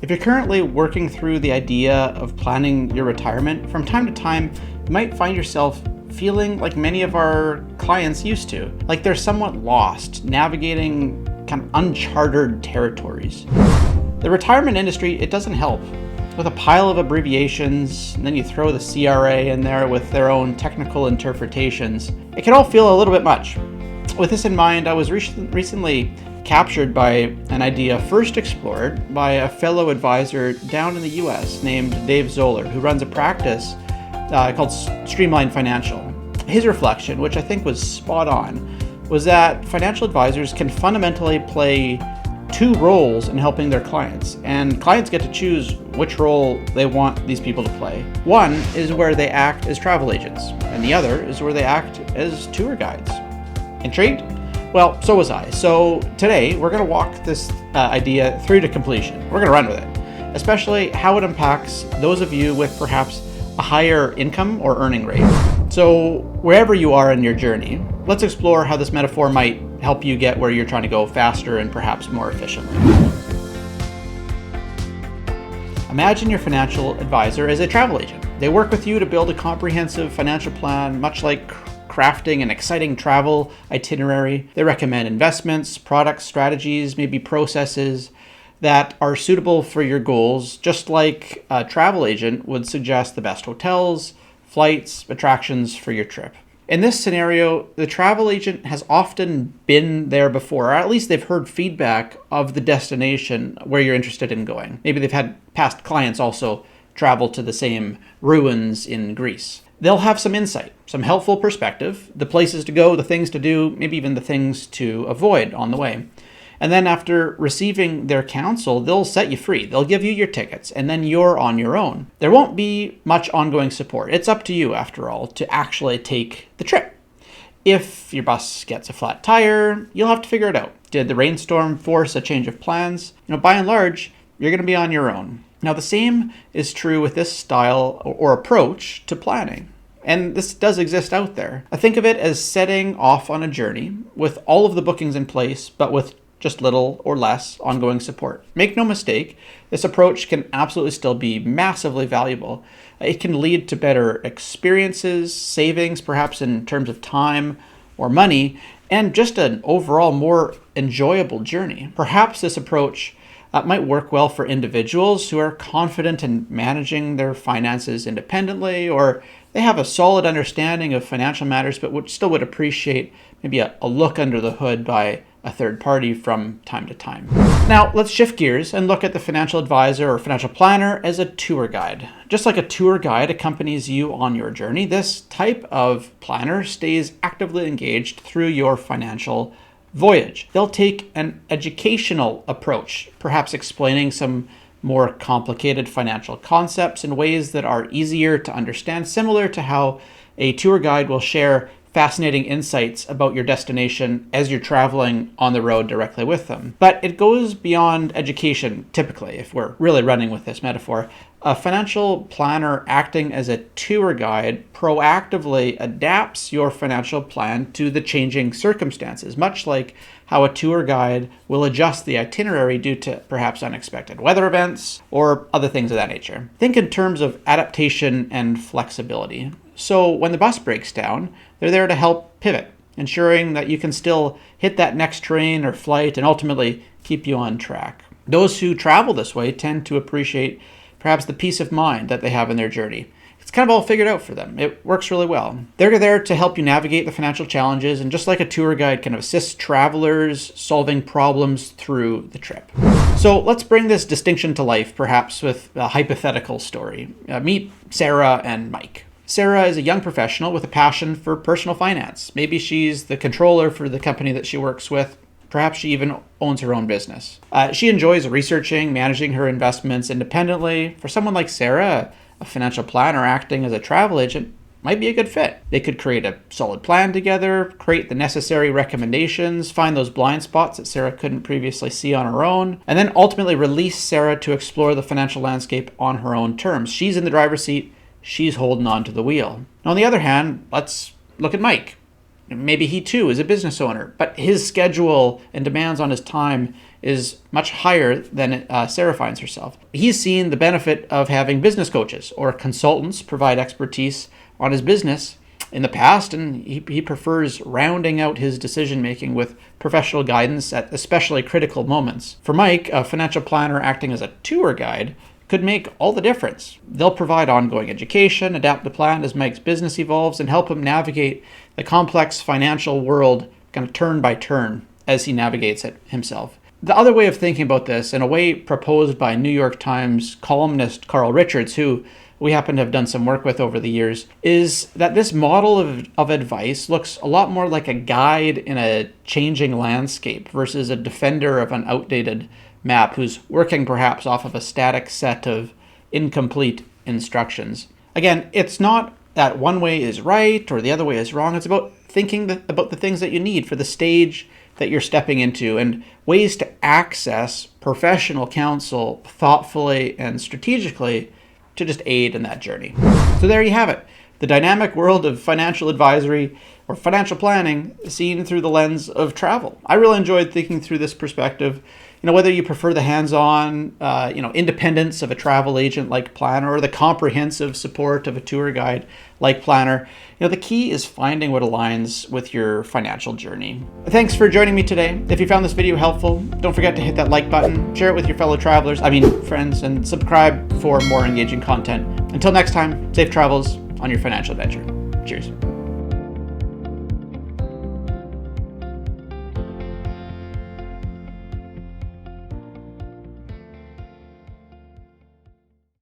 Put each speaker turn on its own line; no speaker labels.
If you're currently working through the idea of planning your retirement, from time to time, you might find yourself feeling like many of our clients used to, like they're somewhat lost, navigating kind of uncharted territories. The retirement industry, it doesn't help. With a pile of abbreviations, and then you throw the CRA in there with their own technical interpretations, it can all feel a little bit much. With this in mind, I was recently captured by an idea first explored by a fellow advisor down in the US named Dave Zoller, who runs a practice called Streamline Financial. His reflection, which I think was spot on, was that financial advisors can fundamentally play two roles in helping their clients, and clients get to choose which role they want these people to play. One is where they act as travel agents, and the other is where they act as tour guides. Intrigued? Well, so was I. So today we're going to walk this idea through to completion. We're going to run with it, especially how it impacts those of you with perhaps a higher income or earning rate. So wherever you are in your journey, let's explore how this metaphor might help you get where you're trying to go faster and perhaps more efficiently. Imagine your financial advisor as a travel agent. They work with you to build a comprehensive financial plan, much like crafting an exciting travel itinerary. They recommend investments, products, strategies, maybe processes that are suitable for your goals, just like a travel agent would suggest the best hotels, flights, attractions for your trip. In this scenario, the travel agent has often been there before, or at least they've heard feedback of the destination where you're interested in going. Maybe they've had past clients also travel to the same ruins in Greece. They'll have some insight, some helpful perspective, the places to go, the things to do, maybe even the things to avoid on the way. And then after receiving their counsel, they'll set you free. They'll give you your tickets, and then you're on your own. There won't be much ongoing support. It's up to you, after all, to actually take the trip. If your bus gets a flat tire, you'll have to figure it out. Did the rainstorm force a change of plans? By and large, you're going to be on your own. Now, the same is true with this style or approach to planning. And this does exist out there. I think of it as setting off on a journey with all of the bookings in place, but with just little or less ongoing support. Make no mistake, this approach can absolutely still be massively valuable. It can lead to better experiences, savings, perhaps in terms of time or money, and just an overall more enjoyable journey. Perhaps this approach might work well for individuals who are confident in managing their finances independently, or they have a solid understanding of financial matters, but still would appreciate maybe a look under the hood by a third party from time to time. Now, let's shift gears and look at the financial advisor or financial planner as a tour guide. Just like a tour guide accompanies you on your journey, this type of planner stays actively engaged through your financial voyage. They'll take an educational approach, perhaps explaining some more complicated financial concepts in ways that are easier to understand, similar to how a tour guide will share fascinating insights about your destination as you're traveling on the road directly with them. But it goes beyond education, typically, if we're really running with this metaphor. A financial planner acting as a tour guide proactively adapts your financial plan to the changing circumstances, much like how a tour guide will adjust the itinerary due to perhaps unexpected weather events or other things of that nature. Think in terms of adaptation and flexibility. So when the bus breaks down, they're there to help pivot, ensuring that you can still hit that next train or flight and ultimately keep you on track. Those who travel this way tend to appreciate perhaps the peace of mind that they have in their journey. It's kind of all figured out for them. It works really well. They're there to help you navigate the financial challenges, and just like a tour guide can assist travelers solving problems through the trip. So let's bring this distinction to life, perhaps with a hypothetical story. Meet Sarah and Mike. Sarah is a young professional with a passion for personal finance. Maybe she's the controller for the company that she works with. Perhaps she even owns her own business. She enjoys researching, managing her investments independently. For someone like Sarah, a financial planner acting as a travel agent might be a good fit. They could create a solid plan together, create the necessary recommendations, find those blind spots that Sarah couldn't previously see on her own, and then ultimately release Sarah to explore the financial landscape on her own terms. She's in the driver's seat. She's holding on to the wheel. Now, on the other hand, let's look at Mike. Maybe he too is a business owner, but his schedule and demands on his time is much higher than Sarah finds herself. He's seen the benefit of having business coaches or consultants provide expertise on his business in the past, and he prefers rounding out his decision making with professional guidance at especially critical moments. For Mike, a financial planner acting as a tour guide could make all the difference. They'll provide ongoing education, adapt the plan as Mike's business evolves, and help him navigate the complex financial world kind of turn by turn as he navigates it himself. The other way of thinking about this, in a way proposed by New York Times columnist Carl Richards, who we happen to have done some work with over the years, is that this model of advice looks a lot more like a guide in a changing landscape versus a defender of an outdated map who's working perhaps off of a static set of incomplete instructions. Again, it's not that one way is right or the other way is wrong. It's about thinking about the things that you need for the stage that you're stepping into and ways to access professional counsel thoughtfully and strategically to just aid in that journey. So there you have it. The dynamic world of financial advisory or financial planning seen through the lens of travel. I really enjoyed thinking through this perspective. Whether you prefer the hands-on, independence of a travel agent like planner or the comprehensive support of a tour guide like planner, the key is finding what aligns with your financial journey. Thanks for joining me today. If you found this video helpful, don't forget to hit that like button, share it with your fellow friends, and subscribe for more engaging content. Until next time, safe travels on your financial adventure. Cheers.